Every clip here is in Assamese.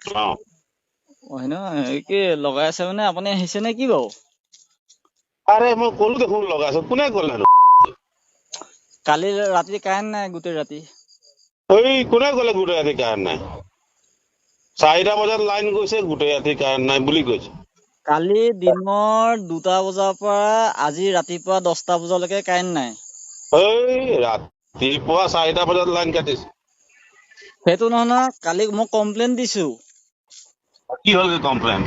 অ হয় ন কি লগাই আছে মানে আপুনি আহিছে নে কি বাৰু? আৰে মই কলো দেখোন লগাইছো, কোনে ক'লে নো? কালি ৰাতি কাৰেণ্ট নাই গোটেই ৰাতি। কোনে ক'লে গোটেই ৰাতি কাৰেণ্ট নাই? 4টা বজাত লাইন গৈছে, গোটেই ৰাতি কাৰেণ্ট নাই বুলি কৈছে। কালি দিনৰ 2টা বজাৰ পৰা আজি ৰাতিপুৱা 10টা বজালৈকে কাৰেণ্ট নাই। ৰাতিপুৱা 4টা বজাত লাইন কাটিছে। সেইটো নহয় নহয়, কালি মই কমপ্লেইন দিছো। কি হ'ল কমপ্লেইন?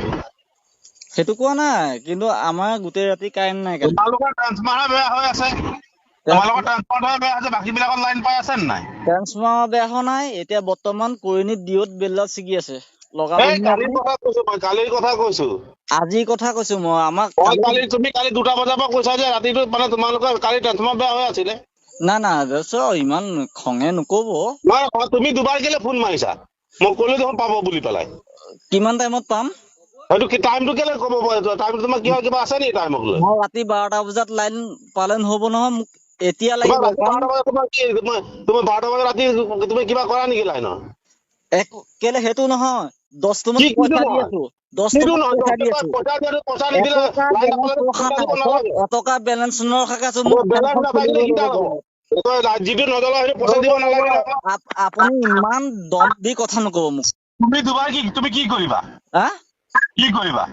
সেইটো কোৱা নাই, কিন্তু আমাৰ গোটেই ৰাতি কাৰেণ্ট নাই কালি। তোমালোকৰ ট্ৰান্সফাৰ বেয়া হৈ আছে, তোমালোকৰ ট্ৰান্সফাৰ বেয়া হৈছে, বাকী বিলাকত লাইন পাই আছে নে নাই? ট্ৰান্সফৰ্মাৰ বেয়া হোৱা নাই, এতিয়া বৰ্তমান কৰিণীত ডিঅ'ত বেলডাল ছিগি আছে। লগাবহি নে কালিৰ আপুনি? কথা কৈছো, মই কালিৰ কথা কৈছো। আজিৰ কথা কৈছো মই, আমাক তুমি কালি 2টা বজাৰ পৰা কৈছা যে ৰাতিটো মানে তোমালোকৰ কালি ট্ৰান্সফাৰ বেয়া হৈ আছিলে। না ইমান খঙে নকব। নহয়, তুমি দুবাৰ কেলে ফোন মাৰিছা? মই ক'লো দেখোন পাব বুলি পেলাই। কিমান টাইমত পাম? সেইটো কি টাইমটো কেলে ক'ব পাৰে? টাইমটো তোমাৰ কিবা আছে নেকি টাইমক লৈ? মই ৰাতি 12টা বজাত লাইন পালে নহ'ব নহয়, মোক এতিয়া তোমাৰ লাগিব। ৰাতি 12টা বজাত তোমাৰ 12টা বজাত ৰাতি তুমি কিবা কৰা নেকি লাইনৰ? কেলে সেইটো নহয়, 10 টকাত কিটো পইচা দি নহয়? আছো, 10 কিটো টকাত নহয়? পইচা 10 দি টকা আছো। পইচা নিদিলে এটকা লাইন বেলেঞ্চ নাপালে ৰখা পইচা নাই, দিব নালাগে। এটকা বেলেঞ্চ নৰখাকে আছো, মোক বেলেঞ্চ ফেনখন নাথাকিলে চলিব কি ল'ব। দাল হ'ব? যিটো নজ্বলা সেইটো পইচা দিব নালাগে নহয়। আপুনি ইমান দম দি কথা নকব মোক। তুমি কি কৰিবা? হা? কি কৰিবা?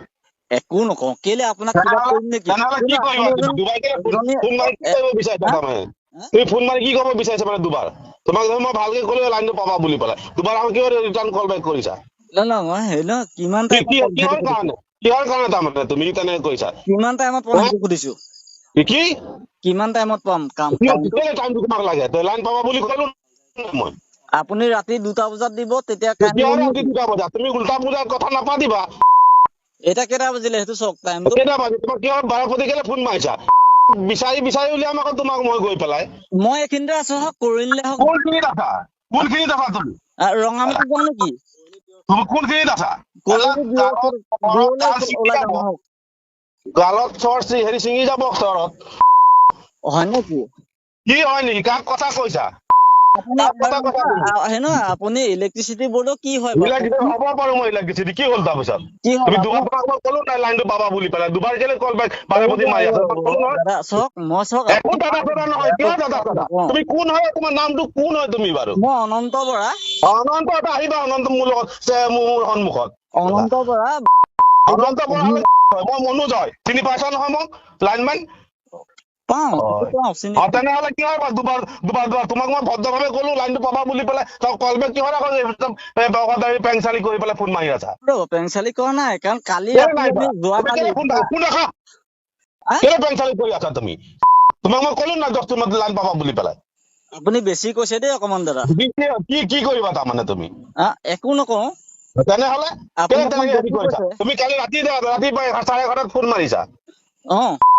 একো নকওঁ, কেলে আপোনাক কিবা কৰিম নেকি? তেনেহলে কি কিন্তু কৰিবা? আপুনি দুবাৰ কেলে এজনী ফোন মাৰি কি কৰিব বিচাৰিছা তাৰমানে? হা? তুমি ফোন মাৰি কি কৰিব বিচাৰিছা মানে দুবাৰ? তোমাক মই ভালকে ক'লো লাইনটো পাবা বুলি পেলাই, দুবাৰ আকৌ কিয় ৰিটাৰ্ণ কল বেক কৰিছা? মই হেৰি নহয়, কিমান টাইমত পাম সেইটো কিহৰ সুধিছো। কাৰণে? কিহৰ কাৰণে তাৰমানে তুমি তেনেকে কৰিছা? কিমান টাইমত পাম সেইটো সুধিছো। কি কিমান টাইমত পাম কাৰেণ্টটো? কেলে টাইমটো তোমাক লাগে? লাইন পাবা বুলি ক'লো মই। আপুনি ৰাতি 2টা বজাত দিব, তেতিয়া কাৰেণ্ট কিহৰ ল'ম ৰাতি নেকি? 2টা বজাত? তুমি উল্টা পুল্টা কথা নাপাতিবা। এতিয়া কেইটা বাজিলে সেইটো চাওক টাইমটো। কেইটা বাজি? তোমাক কিহৰ বাৰপতি কেলে ফোন মাৰিছা? বিচাৰি উলিয়াম আকৌ তোমাক মই গৈ পেলাই। মই এইখিনিতে আছো, হওক কৰিলে হওক। কোনখিনিত আছা? কোনখিনিত আছা তুমি? ৰঙামাটি যাওঁ নেকি? তুমি কোনখিনিত আছা? কৰিলে দূৰলৈ ওলাই যাম হওক। গালত চৰ হেৰি ছিঙি যাব ওচৰত। হয় নেকি? কি হয় নেকি? কাক কথা কৈছা? আপুনি কাক কথা কৈছা তুমি? আপুনি ইলেক্ট্ৰিচিটি বৰ্ডৰ কি হয় বাৰু কওকচোন? হ'ব পাৰো মই ইলেক্ট্ৰিচিটি, কি হ'ল তাৰপিছত? কি হ'ল তুমি দুবাৰ আপোনাক? তোমাক মই ক'লো নাই লাইনটো পাবা বুলি পেলাই, দুবাৰ কেলে কল বেক বাৰেপতি মাৰি আছা? তোমাক ক'লো নহয়। দাদা চাওক, মই চাওক একো আপুনি দাদা চাদা নহয়, কিয় দাদা চাদা? তুমি কোন হয়? তোমাৰ নামটো কোন হয় তুমি বাৰু? মই অনন্ত বৰা। অনন্ত এটা আহিবা, অনন্ত মোৰ লগত মোৰ সন্মুখত। অনন্ত বৰা। অনন্ত বৰা হলে মই মনোজয়, চিনি পাইছা নহয় মোক লাইনমেন? পাওঁ, সেইটো পাওঁ, চিনি পাওঁ। তেনেহলে কি হয় দুবাৰ তোমাক মই ভদ্ৰভাৱে ক'লো লাইনটো পাবা বুলি পেলাই, তই কল বেক কিহৰ আকৌ পেংচালি কৰি পেলাই ফোন মাৰি আছা? পেংচালি কৰা নাই, কাৰণ কালি কেলে ৰাতি নাই আমি কৰা? তুমি যোৱাকালি কেলে ফোন ৰাখা? কেলে পেংচালি কৰি আছা তুমি? তোমাক মই ক'লো নাই 10 মিনিট লাইন পাবা বুলি পেলাই? আপুনি বেছি কৈছে দেই অকমান দাদা। কি কৰিবা তাৰমানে তুমি? একো নকওঁ। তেনেহলে আপুনি কেলে অকমান তেনেকে হেৰি বেছি কৰিছা? কৈছে। তুমি কালি ৰাতি 11:30 ফোন মাৰিছা।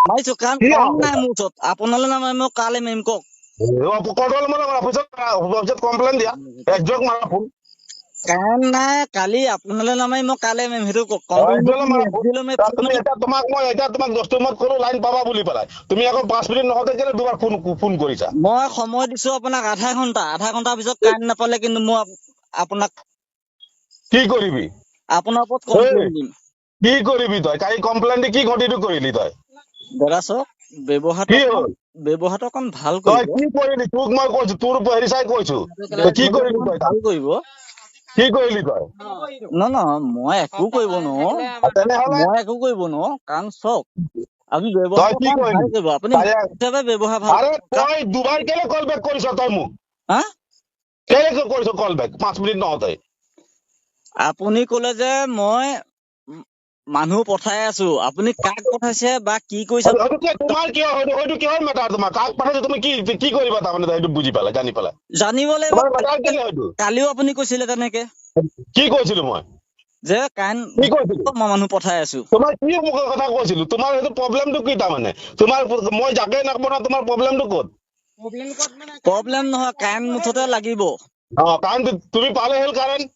মাৰিছো, কাৰণ কি কাম নাই মোৰ ওচৰত। আপোনালৈ নামাৰি মই কালে মাৰিম কওক? অফিচত কমপ্লেইন দিয়া, একজোগ মাৰা ফোন। কাৰেণ্ট নাই, কালি আপোনালৈ নামাৰি মই কালে মাৰিম, সেইটো তোমাক 10 মিনিট ক'লো লাইন পাবা বুলি পেলাই, তুমি আকৌ 5 মিনিট নহওঁতে কেলে দুবাৰ ফোন কৰিছা? মই সময় দিছো আপোনাক আধা ঘন্টাৰ পিছত কাৰেণ্ট নাপালে কিন্তু মই আপোনাক কি কৰিবি? আপোনাৰ ওপৰত কমপ্লেইন দিম। কি কৰিবি তই? কালি কমপ্লেইন দি কি ঘটিটো কৰিলি তই? দাদা চাওক, কি হ'ল? ব্যৱহাৰটো অকণ ভাল তই কৰিব। কি কৰিলি? তোক মই কৈছো, তোৰ হেৰি চাই কৈছো, তই কি কৰিলি? তই ভাল কৰিব। কি কৰিলি তই? মই একো কৰিব নোৱাৰো, কাৰণ চাওক আপুনি তই ব্যৱহাৰটো কি অকণ ভাল কৰিলি? কৰিব। আপুনি ব্যৱহাৰ ভাল। আৰে তই দুবাৰ কেলে কল বেক কৰিছ তই মোক? কেলে কৰিছ কল বেক 5 মিনিট নহওঁতে? আপুনি কলে যে মই মানুহ পঠাই আছো, আপুনি কাক পঠাইছে বা কি কৰিছে তোমাৰ হয়তো কিহৰ মেটাৰ? তোমাৰ কাক পঠাইছে? তুমি কি কৰিবা তাৰমানে? সেইটো বুজি পেলাই, জানি পেলাই জানিব লাগিব। তোমাৰ মেটাৰ কেলে হয়তো? কালিও আপুনি কৈছিলে তেনেকে। কি কৈছিলো মই? যে কি কৈছিলো? মই মানুহ পঠাই আছো। তোমাৰ কি মুখৰ কথা কৈছিলো? তোমাৰ সেইটো প্ৰব্লেমটো কি তাৰমানে? মই যাকে নাপঠাও, তোমাৰ প্ৰব্লেমটো ক'ত? প্ৰব্লেম নহয়, কাৰেণ্ট মুঠতে লাগিব। কাৰণ তুমি পালে হ'ল কাৰেণ্ট।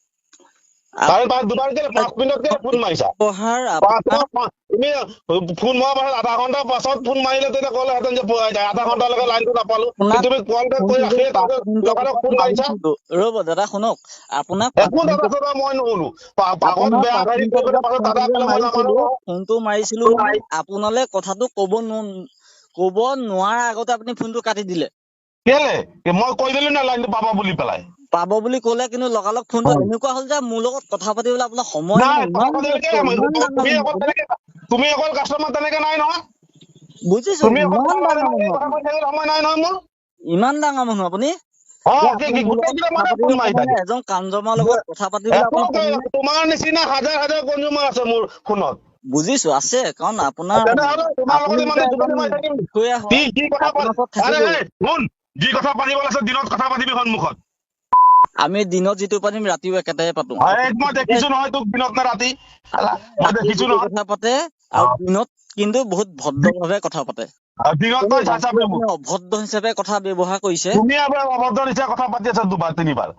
তাৰে দুবাৰ কেলে 5 মিনিটত কেলে ফোন মাৰিছা ব্যৱহাৰ আপোনাৰ তুমি ফোন মৰাৰ পাছত আধা ঘণ্টাৰ পাছত ফোন মাৰিলে তেতিয়া ক'লেহেঁতেন যে আধা ঘণ্টালৈকে লাইনটো নাপালো তুমি কল বেক কৰি ৰাখি লগালগ ফোন মাৰিছা ৰ'ব দাদা শুনক, আপোনাক একো দাদা চাদা মই নুশুনো পাকত বেয়া গাড়ী কৰি পেলাই পাছত দাদা ক'লে মই নামানো ফোনটো মাৰিছিলো মই আপোনালে কথাটো ক'ব নোৱাৰাৰ আগতে আপুনি ফোনটো কাটি দিলে। কেলে মই কৈ দিলো না লাইনটো পাবা বুলি পেলাই পাব বুলি ক'লে, কিন্তু লগালগ ফোনটো এনেকুৱা হ'ল যে মোৰ লগত কথা পাতিবলৈ আপোনাৰ সময় নাই নাই। তুমি অকল কাষ্টমাৰ তেনেকে নাই নহয় বুজিছো, তুমি অকল ইমান ডাঙৰ মানুহ কথা কৈ থাকিলে সময় নাই নহয় মোৰ ইমান ডাঙৰ মানুহ আপুনি এজন কাঞ্জমাৰ লগত কথা পাতিবলৈ তোমাৰ নিচিনা হাজাৰ হাজাৰ কনজুমাৰ আছে মোৰ ফোনত। বুজিছো আছে, কাৰণ আপোনাৰ যি কথা পাতিব আছে দিনত কথা পাতিবি সন্মুখত। আমি দিনত যিটো পাতিম ৰাতিও একেটাই পাতো। মই দেখিছো নহয় তোক দিনত নে ৰাতি মই দেখিছো নহয় কথা পাতে, আৰু দিনত কিন্তু বহুত ভদ্ৰভাৱে কথা পাতে। অভদ্ৰ হিচাপে কথা ব্যৱহাৰ কৰিছে। তুমি অভদ্ৰ হিচাপে কথা পাতি আছা 2 বাৰ 3 বাৰ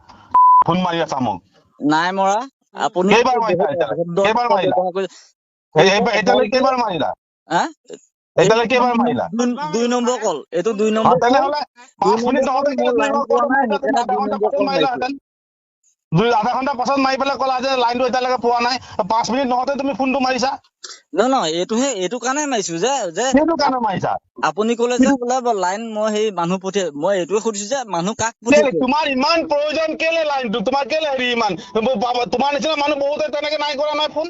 ফোন মাৰি আছা মোক। নাই মৰা, আপুনি কেইবাৰ মাৰিলা এতিয়ালৈ কেইবাৰ মাৰিলা 2 নম্বৰ কল, এইটো 2 নম্বৰ কল। তেনেহলে 5 মিনিট নহওঁতে আধা ঘণ্টা পাছত মাৰি পেলাই ক'লা যে লাইনটো এতিয়ালৈকে পোৱা নাই, 5 মিনিট নহওঁতে তুমি ফোনটো মাৰিছা। নহয় এইটো কাৰণে মাৰিছো যে মাৰিছা আপুনি ক'লে যে বোলে লাইন মই সেই মানুহ পঠিয়াই, মই এইটোৱে সুধিছো যে মানুহ কাক পঠিয়াইছে। তোমাৰ ইমান প্ৰয়োজন কেলে লাইনটো, তোমাৰ কেলে হেৰি ইমান, তোমাৰ নিচিনা মানুহ বহুতে তেনেকে নাই কৰা নাই ফোন,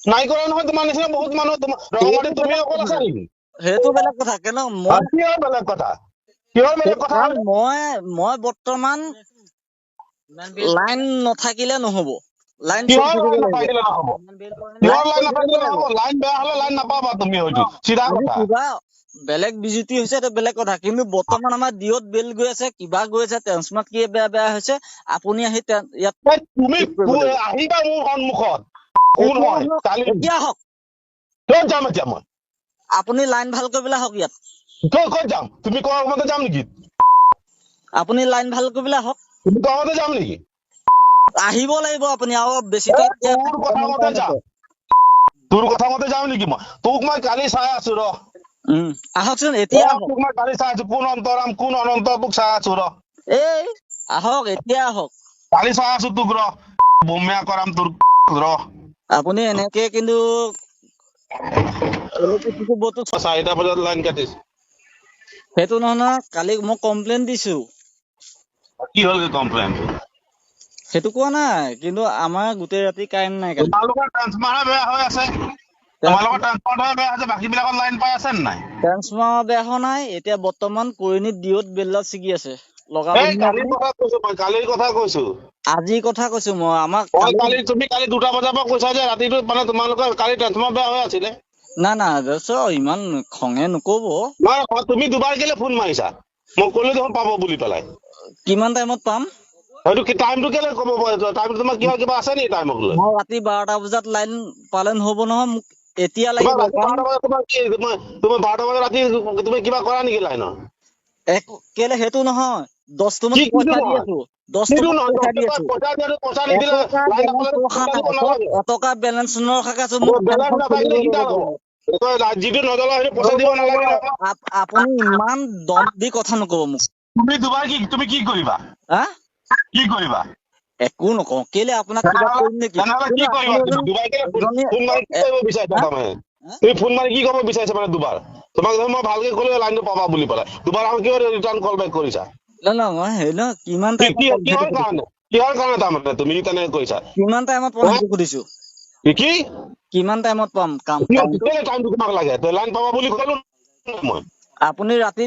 নাই কৰা নহয় তোমাৰ নিচিনা বহুত মানুহ। তুমি অকল আছা নেকি? সেইটো বেলেগ কথা, কিন্তু কিহৰ বেলেগ কথা, কিহৰ বেলেগ কথা? মই বৰ্তমান লাইন নাথাকিলে নহব, লাইন বেয়া হলে লাইন নাপাবা তুমি, হয়তো চিধা কথা। বেলেগ বিজুতি হৈছে এটা বেলেগ কথা, কিন্তু বৰ্তমান আমাৰ ডিঅ'ত বেল গৈ আছে, কিবা গৈ আছে, ট্ৰেন্সফৰ্মাৰ কি বেয়া হৈছে, আপুনি আহি ইয়াত তুমি আহিবা মোৰ সন্মুখত, এতিয়া আহক। ক'ত যাম এতিয়া মই? আপুনি লাইন ভাল কৰিবলৈ আহক ইয়াত। ক'ত যাম? তুমি কোৱা মতে যাম নেকি? আপুনি লাইন ভাল কৰিবলৈ আহক। তুমি কোৱা মতে যাম নেকি? আহিব লাগিব আপুনি, আৰু বেছি তোৰ কথা মতে যাম নেকি মই? তোক মই কালি চাই আছো ৰ, আহকচোন এতিয়া। তোক মই কালি চাই আছো, কোন অন্তৰাম কোন অনন্ত, তোক চাই আছো ৰ। এই আহক এতিয়া আহক, কালি চাই আছো তোক ৰ, বমিয়া কৰাম তোৰ ৰ। আপুনি এনেকে কিন্তু 4টা বজাত লাইন কাটিছে। সেইটো নহয়, কালি মই কমপ্লেইন দিছো। কি হ'ল কমপ্লেইন? সেইটো কোৱা নাই, কিন্তু আমাৰ গোটেই ৰাতি কাৰেণ্ট নাই। তোমালোকৰ ট্ৰান্সফৰ্মাৰ বেয়া হৈ আছে, তোমালোকৰ ট্ৰান্সফৰ্মাৰ বেয়া হৈছে, বাকী বিলাকত লাইন পাই আছে নে নাই? ট্ৰান্সফৰ্মাৰ বেয়া হোৱা নাই, এতিয়া বৰ্তমান কৰিণীত ডিঅ'ত বেলডাল ছিগি আছে। কালিৰ কথা কৈছো, আজিৰ কথা কৈছো মই। আমাক তুমি কালি 2টা বজাৰ পৰা কৈছা যে ৰাতিটো, মানে তোমালোকৰ কালি ট্ৰান্সফৰ্মাৰ বেয়া হৈ আছিলে। না ইমান খঙে নকব। তুমি 2বাৰ কেলে ফোন মাৰিছা? মই ক'লো দেখোন পাব বুলি পেলাই। কিমান টাইমত পাম? সেইটো কি টাইমটো কেলে ক'ব পাৰিছো? টাইমটো তোমাৰ কিবা আছে নেকি টাইমক লৈ? মই ৰাতি 12টা বজাত লাইন পালে নহ'ব নহয়, মোক এতিয়া লাগিব। তুমি 12টা বজাত ৰাতি তুমি কিবা কৰা নেকি লাইনৰ? কেলে সেইটো নহয়, 10 পইচা দি আছো, 10 পইচা দি আছো, এটকা বেলেঞ্চ নৰখাকে আছো। আপুনি ইমান দম দি কথা নকব মোক। তুমি 2বাৰ তুমি কি কৰিবা? কি কৰিবা? একো নকওঁ, কেলে আপোনাক কিবা কৰিম নেকি? তুমি ফোন মাৰি কি ক'ব বিচাৰিছা মানে 2বাৰ? তোমাক মই ভালকে ক'লো লাইনটো পাবা বুলি পেলাই, 2বাৰ আকৌ কিয় ৰিটাৰ্ণ কল বেক কৰিছা? কিমান কিহৰ কাৰণে তাৰমানে তুমি তেনেকে কৰিছা? কিমান টাইমত পাম সুধিছো, কি কিমান টাইমত পাম কাম? তোমাক লাগে লাইন পাবা বুলি ক'লো মই। আপুনি ৰাতি